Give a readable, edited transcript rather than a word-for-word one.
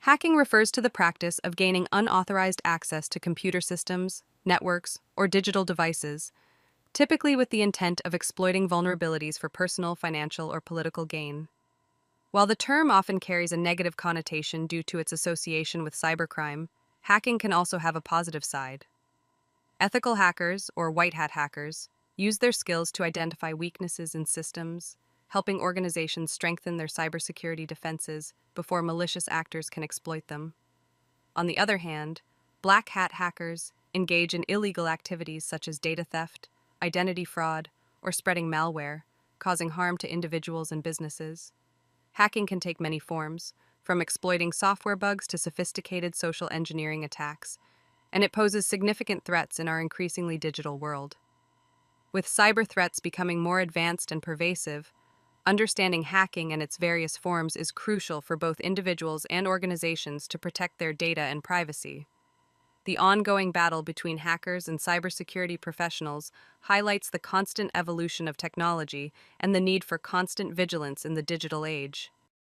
Hacking refers to the practice of gaining unauthorized access to computer systems, networks, or digital devices, typically with the intent of exploiting vulnerabilities for personal, financial, or political gain. While the term often carries a negative connotation due to its association with cybercrime, hacking can also have a positive side. Ethical hackers, or white hat hackers, use their skills to identify weaknesses in systems, helping organizations strengthen their cybersecurity defenses before malicious actors can exploit them. On the other hand, black hat hackers engage in illegal activities such as data theft, identity fraud, or spreading malware, causing harm to individuals and businesses. Hacking can take many forms, from exploiting software bugs to sophisticated social engineering attacks, and it poses significant threats in our increasingly digital world. With cyber threats becoming more advanced and pervasive, understanding hacking and its various forms is crucial for both individuals and organizations to protect their data and privacy. The ongoing battle between hackers and cybersecurity professionals highlights the constant evolution of technology and the need for constant vigilance in the digital age.